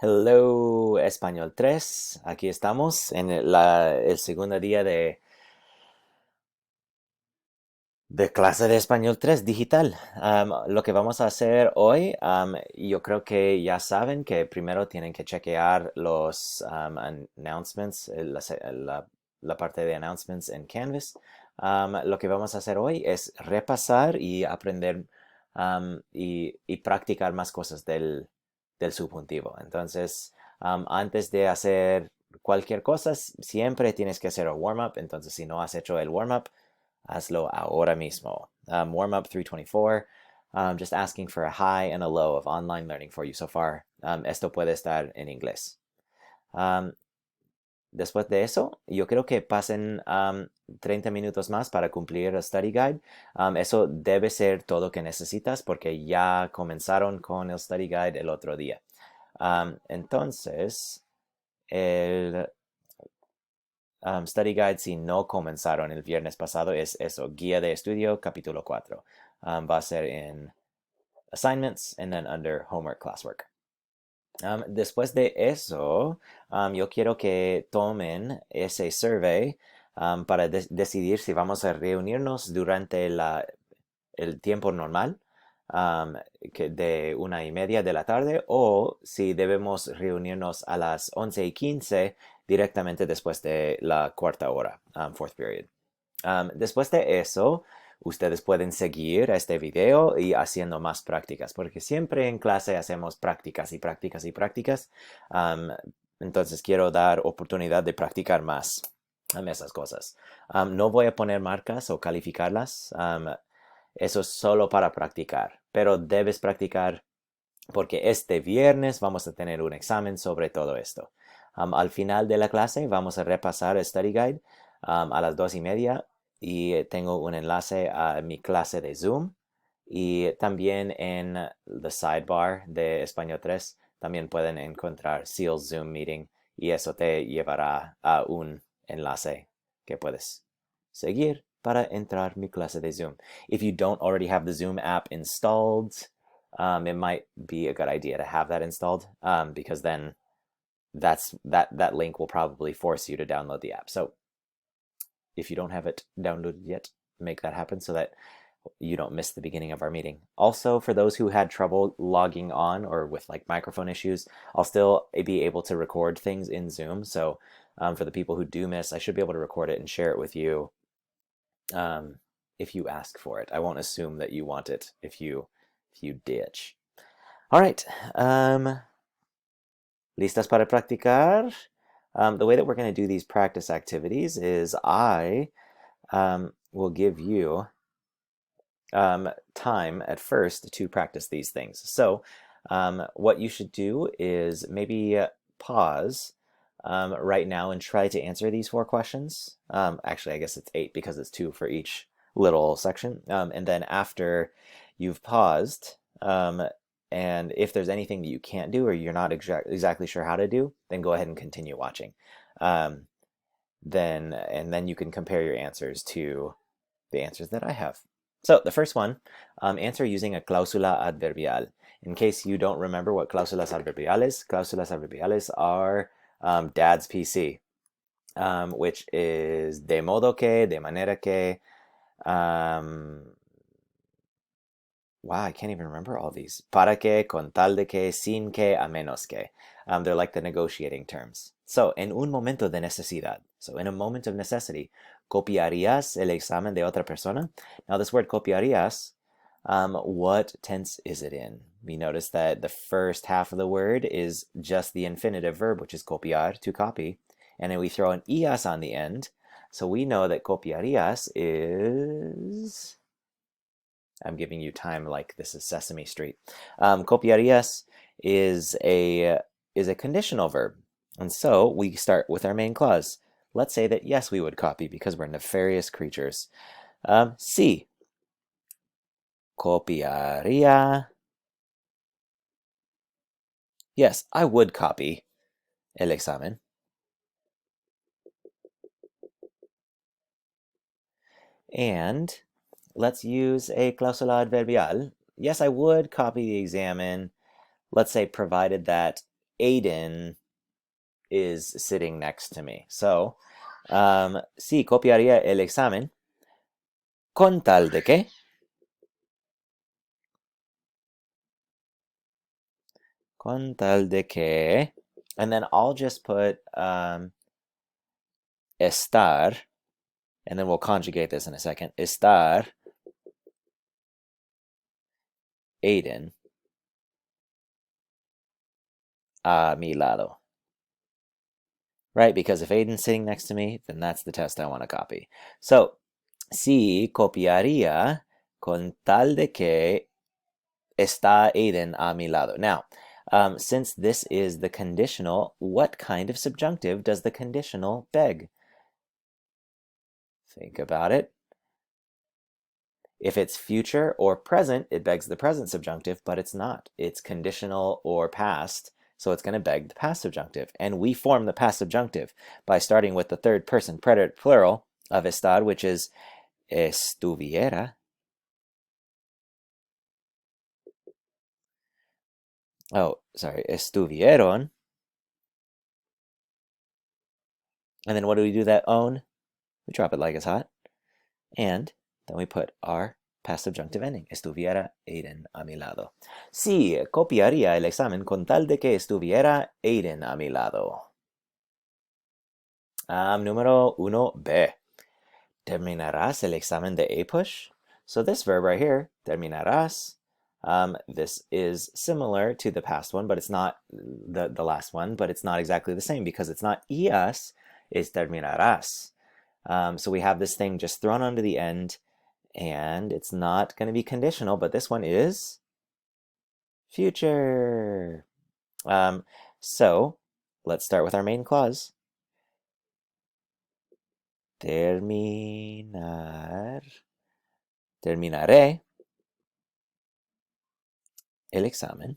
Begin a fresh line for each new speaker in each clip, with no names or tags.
Hello, Español 3. Aquí estamos en el segundo día de clase de Español 3 digital. Lo que vamos a hacer hoy, yo creo que ya saben que primero tienen que chequear los announcements, la parte de announcements en Canvas. Lo que vamos a hacer hoy es repasar y aprender y practicar más cosas del subjuntivo. Entonces, antes de hacer cualquier cosa, siempre tienes que hacer un warm-up. Entonces, si no has hecho el warm-up, hazlo ahora mismo. Warm-up 324. Just asking for a high and a low of online learning for you so far. Esto puede estar en inglés. Um, Después de eso, yo creo que pasen 30 minutos más para cumplir el study guide. Eso debe ser todo que necesitas porque ya comenzaron con el study guide el otro día. Entonces, el study guide, si no comenzaron el viernes pasado, es eso, guía de estudio, capítulo 4. Va a ser en assignments and then under homework classwork. Después de eso, yo quiero que tomen ese survey para decidir si vamos a reunirnos durante el tiempo normal, de 1:30 de la tarde, o si debemos reunirnos a las 11:15 directamente después de la cuarta hora, fourth period. Después de eso, ustedes pueden seguir este video y haciendo más prácticas, porque siempre en clase hacemos prácticas y prácticas y prácticas. Um, entonces quiero dar oportunidad de practicar más esas cosas. No voy a poner marcas o calificarlas. Eso es solo para practicar, pero debes practicar porque este viernes vamos a tener un examen sobre todo esto. Al final de la clase vamos a repasar el study guide a las 2:30 y tengo un enlace a mi clase de Zoom y también en the sidebar de Español 3 también pueden encontrar Seal's Zoom Meeting y eso te llevará a un enlace que puedes seguir para entrar a mi clase de Zoom. If you don't already have the Zoom app installed, it might be a good idea to have that installed because then that link will probably force you to download the app. So if you don't have it downloaded yet, make that happen so that you don't miss the beginning of our meeting. Also, for those who had trouble logging on or with like microphone issues, I'll still be able to record things in Zoom. So for the people who do miss, I should be able to record it and share it with you if you ask for it. I won't assume that you want it if you ditch. All right. ¿Listas para practicar? The way that we're going to do these practice activities is I will give you time at first to practice these things. So what you should do is maybe pause right now and try to answer these 4 questions. Actually, I guess it's 8 because it's 2 for each little section. And then after you've paused, and if there's anything that you can't do or you're not exactly sure how to do, then go ahead and continue watching. Then you can compare your answers to the answers that I have. So the first one, answer using a cláusula adverbial. In case you don't remember what cláusulas adverbiales are Dad's PC, which is de modo que, de manera que. Wow, I can't even remember all these. Para que, con tal de que, sin que, a menos que. They're like the negotiating terms. So, en un momento de necesidad. So, in a moment of necessity, ¿copiarías el examen de otra persona? Now, this word copiarías, what tense is it in? We notice that the first half of the word is just the infinitive verb, which is copiar, to copy. And then we throw an ias on the end. So we know that copiarías is... I'm giving you time like this is Sesame Street. Copiarías is a conditional verb. And so we start with our main clause. Let's say that yes, we would copy because we're nefarious creatures. Sí. Copiaría. Yes, I would copy el examen. And let's use a cláusula adverbial. Yes, I would copy the examen. Let's say provided that Aiden is sitting next to me. So, sí, copiaría el examen con tal de que. Con tal de que. And then I'll just put estar, and then we'll conjugate this in a second. Estar Aiden a mi lado. Right? Because if Aiden's sitting next to me, then that's the test I want to copy. So, sí, copiaría con tal de que está Aiden a mi lado. Now, since this is the conditional, what kind of subjunctive does the conditional beg? Think about it. If it's future or present, it begs the present subjunctive, but it's not. It's conditional or past, so it's going to beg the past subjunctive. And we form the past subjunctive by starting with the third person predicate plural of estar, which is estuviera. Oh, sorry, estuvieron. And then what do we do that own? We drop it like it's hot. And then we put our past subjunctive ending. Estuviera Aiden a mi lado. Sí, copiaría el examen con tal de que estuviera Aiden a mi lado. Número 1b. ¿Terminarás el examen de APUSH? So this verb right here, terminarás, this is similar to the past one, but it's not the last one, but it's not exactly the same because it's not ias, it's terminarás. So we have this thing just thrown onto the end, and it's not going to be conditional, but this one is future. So let's start with our main clause. Terminaré el examen.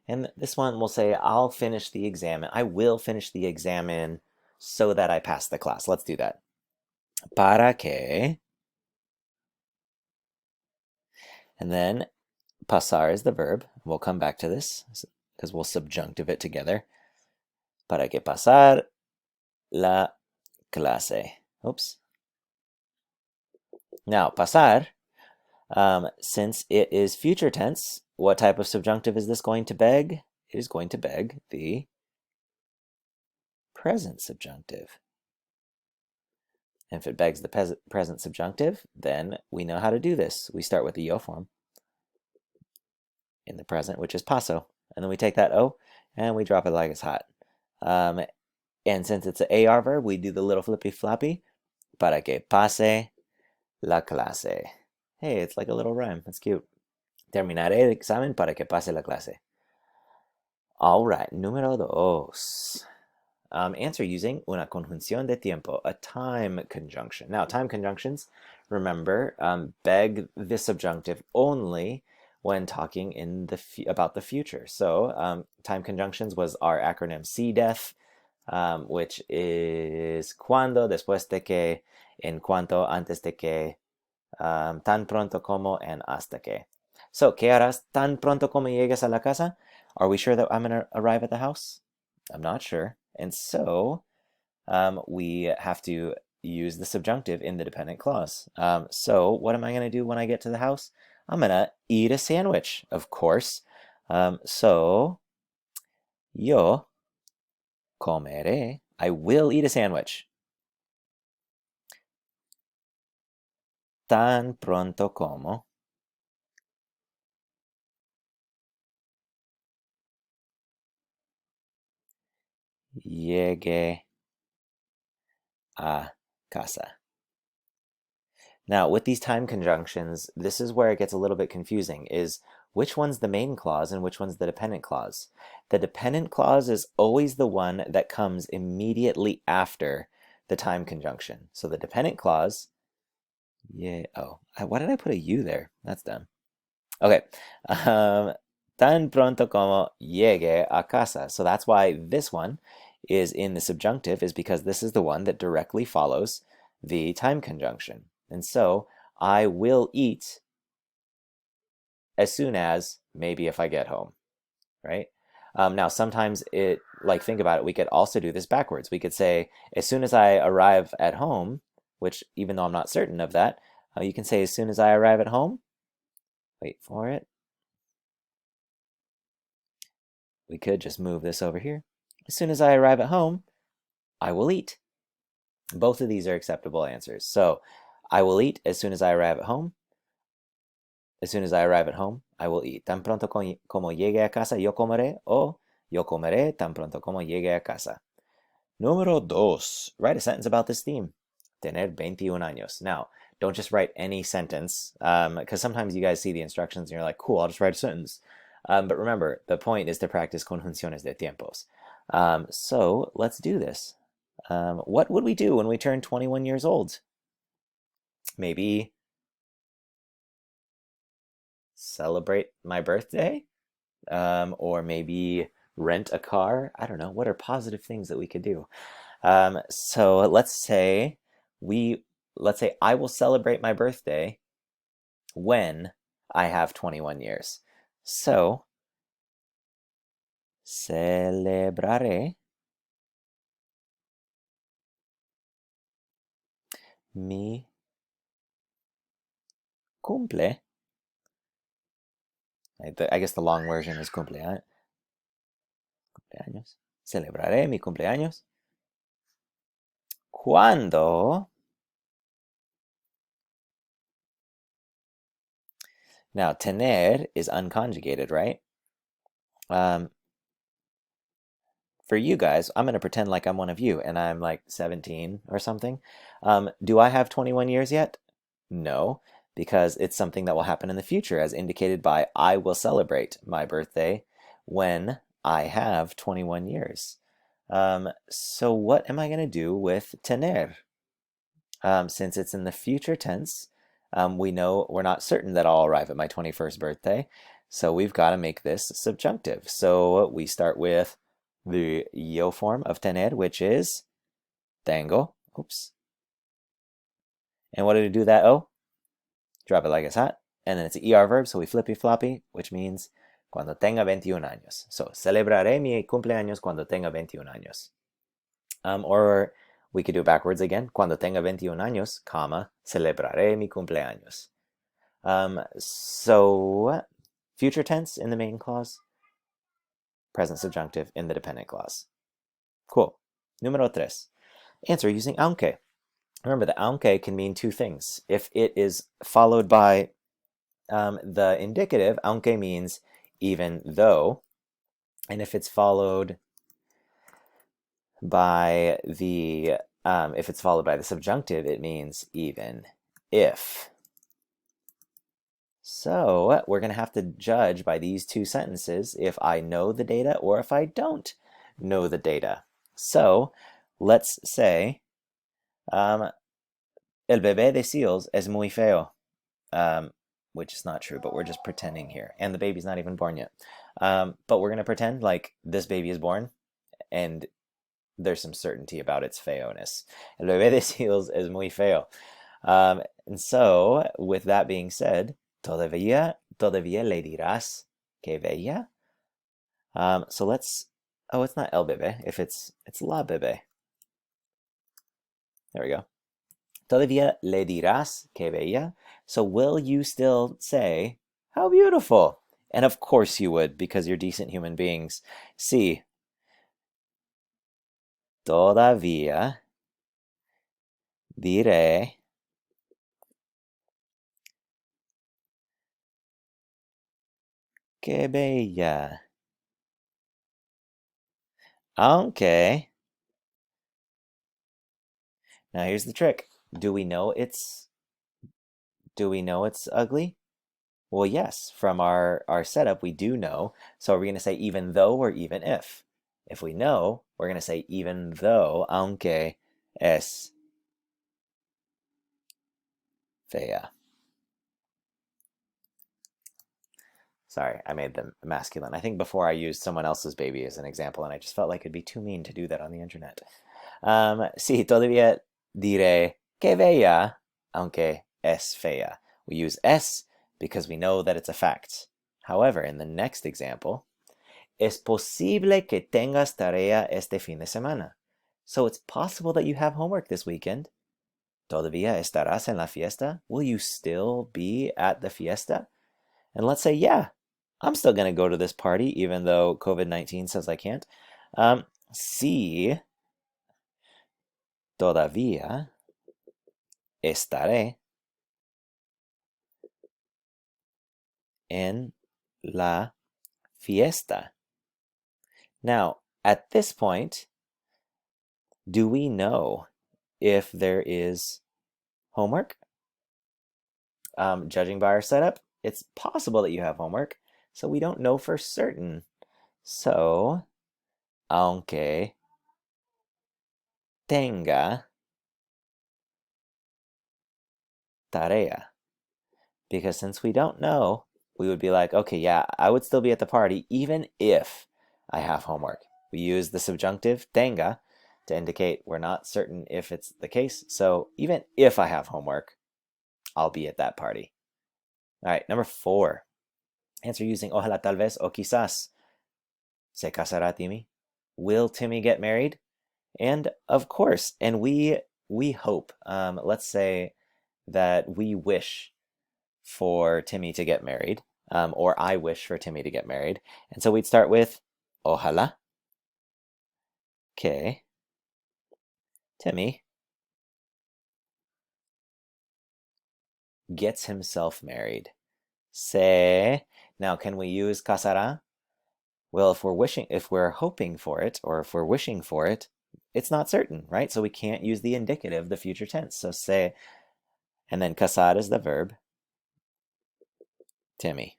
And this one will say, I'll finish the exam. I will finish the exam so that I pass the class. Let's do that. Para que. And then pasar is the verb. We'll come back to this because we'll subjunctive it together. Para que pasar la clase. Oops. Now, pasar, since it is future tense, what type of subjunctive is this going to beg? It is going to beg the present subjunctive. And if it begs the present subjunctive, then we know how to do this. We start with the yo form in the present, which is paso. And then we take that o and we drop it like it's hot. And since it's an AR verb, we do the little flippy floppy. Para que pase la clase. Hey, it's like a little rhyme. That's cute. Terminaré el examen para que pase la clase. All right, número dos. Answer using una conjunción de tiempo, a time conjunction. Now, time conjunctions, remember, beg the subjunctive only when talking about the future. So, time conjunctions was our acronym CDEF, which is cuando, después de que, en cuanto, antes de que, tan pronto como, and hasta que. So, ¿qué harás tan pronto como llegues a la casa? Are we sure that I'm going to arrive at the house? I'm not sure. And so we have to use the subjunctive in the dependent clause. So what am I going to do when I get to the house? I'm going to eat a sandwich, of course. So yo comeré. I will eat a sandwich. Tan pronto como. Llegue a casa. Now, with these time conjunctions, this is where it gets a little bit confusing, is which one's the main clause and which one's the dependent clause. The dependent clause is always the one that comes immediately after the time conjunction. So the dependent clause, why did I put a U there? That's dumb. Okay, tan pronto como llegue a casa. So that's why this one is in the subjunctive, is because this is the one that directly follows the time conjunction. And so I will eat as soon as, maybe if I get home, right? Now, sometimes think about it, we could also do this backwards. We could say, as soon as I arrive at home, which even though I'm not certain of that, you can say, as soon as I arrive at home, wait for it. We could just move this over here. As soon as I arrive at home, I will eat. Both of these are acceptable answers. So, I will eat as soon as I arrive at home. As soon as I arrive at home, I will eat. Tan pronto como llegue a casa, yo comeré, o yo comeré tan pronto como llegue a casa. Número dos. Write a sentence about this theme. Tener 21 años. Now, don't just write any sentence, because sometimes you guys see the instructions and you're like, cool, I'll just write a sentence. But remember, the point is to practice conjunciones de tiempos. So let's do this. What would we do when we turn 21 years old? Maybe celebrate my birthday, or maybe rent a car. I don't know. What are positive things that we could do? So let's say I will celebrate my birthday when I have 21 years. So celebraré mi cumple. I guess the long version is cumpleaños. Celebraré mi cumpleaños cuando. Now, tener is unconjugated, right? For you guys, I'm going to pretend like I'm one of you and I'm like 17 or something. Do I have 21 years yet? No, because it's something that will happen in the future, as indicated by I will celebrate my birthday when I have 21 years. So what am I going to do with tener? Since it's in the future tense, we know we're not certain that I'll arrive at my 21st birthday. So we've got to make this subjunctive. So we start with the yo form of tener, which is tengo. Oops. And what did it do that O? Drop it like it's hot. And then it's an ER verb, so we flippy floppy, which means cuando tenga 21 años. So celebraré mi cumpleaños cuando tenga 21 años. Or we could do it backwards again. Cuando tenga 21 años, comma, celebraré mi cumpleaños. So future tense in the main clause, present subjunctive in the dependent clause. Cool. Número tres. Answer using aunque. Remember that aunque can mean two things. If it is followed by the indicative, aunque means even though. And if it's followed by the subjunctive, it means even if. So we're going to have to judge by these two sentences if I know the data or if I don't know the data. So let's say, el bebé de Seals es muy feo, which is not true, but we're just pretending here. And the baby's not even born yet. But we're going to pretend like this baby is born and there's some certainty about its feoness. El bebé de Seals es muy feo. And so, with that being said, todavía le dirás que bella? So let's, it's not el bebé, it's la bebé. There we go. Todavía le dirás que bella? So will you still say, how beautiful? And of course you would, because you're decent human beings. Sí. Todavía diré que bella. Aunque. Now here's the trick. Do we know it's ugly? Well, yes, from our setup, we do know. So are we going to say even though or even if? If we know, we're going to say even though, aunque es fea. Sorry, I made them masculine. I think before I used someone else's baby as an example, and I just felt like it'd be too mean to do that on the internet. Sí, todavía diré que bella, aunque es fea. We use es because we know that it's a fact. However, in the next example, es posible que tengas tarea este fin de semana. So it's possible that you have homework this weekend. ¿Todavía estarás en la fiesta? Will you still be at the fiesta? And let's say, yeah, I'm still going to go to this party, even though COVID-19 says I can't. Sí, todavía estaré en la fiesta. Now, at this point, do we know if there is homework? Judging by our setup, it's possible that you have homework, so we don't know for certain. So, aunque tenga tarea. Because since we don't know, we would be like, okay, yeah, I would still be at the party even if I have homework. We use the subjunctive tenga to indicate we're not certain if it's the case. So even if I have homework, I'll be at that party. All right, number 4. Answer using ojalá, tal vez, o quizás. ¿Se casará Timmy? Will Timmy get married? And of course, and we hope, let's say that we wish for Timmy to get married, or I wish for Timmy to get married. And so we'd start with ojalá que Timmy gets himself married. Se. Now, can we use casará? Well, if we're hoping for it, or if we're wishing for it, it's not certain, right? So we can't use the indicative, the future tense. So se, and then casar is the verb. Timmy.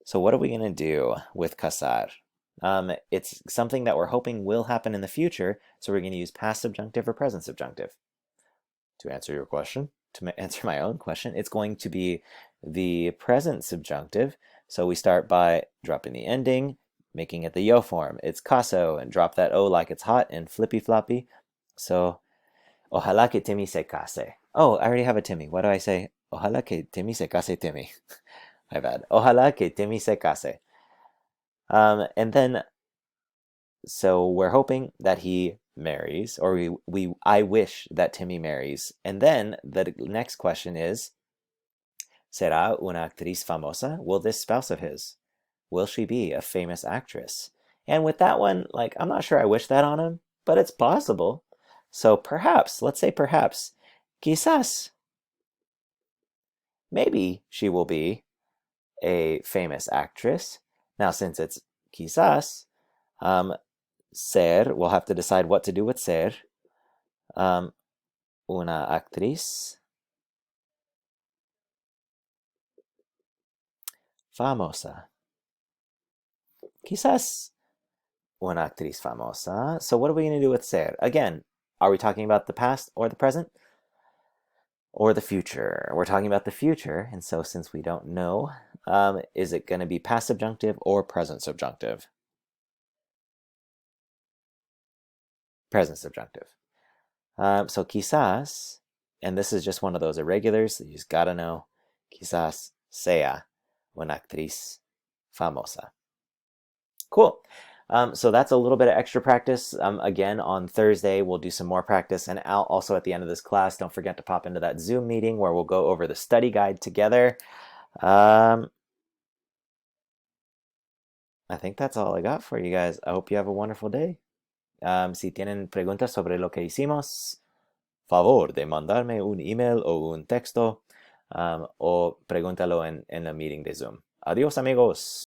So what are we going to do with casar? It's something that we're hoping will happen in the future, so we're going to use past subjunctive or present subjunctive. To answer your question, to answer my own question, it's going to be the present subjunctive. So we start by dropping the ending, making it the yo form. It's caso, and drop that o like it's hot and flippy floppy. So, ojalá que Timmy se case. Oh, I already have a Timmy. What do I say? Ojalá que Timmy se case Timmy. My bad. Ojalá que Timmy se case. And then, so we're hoping that he marries, or I wish that Timmy marries. And then the next question is, ¿será una actriz famosa? Will this spouse of his, will she be a famous actress? And with that one, like, I'm not sure I wish that on him, but it's possible. So perhaps, let's say perhaps, quizás, maybe she will be a famous actress. Now, since it's quizás, ser, we'll have to decide what to do with ser. Una actriz famosa. Quizás una actriz famosa. So what are we going to do with ser? Again, are we talking about the past or the present? Or the future? We're talking about the future, and so since we don't know, is it going to be past subjunctive or present subjunctive? Present subjunctive. So quizás, and this is just one of those irregulars that you just gotta know, quizás sea una actriz famosa. Cool. So that's a little bit of extra practice. Again, on Thursday, we'll do some more practice. And also at the end of this class, don't forget to pop into that Zoom meeting where we'll go over the study guide together. I think that's all I got for you guys. I hope you have a wonderful day. Si tienen preguntas sobre lo que hicimos, favor de mandarme un email o un texto, o pregúntalo en la meeting de Zoom. Adiós, amigos.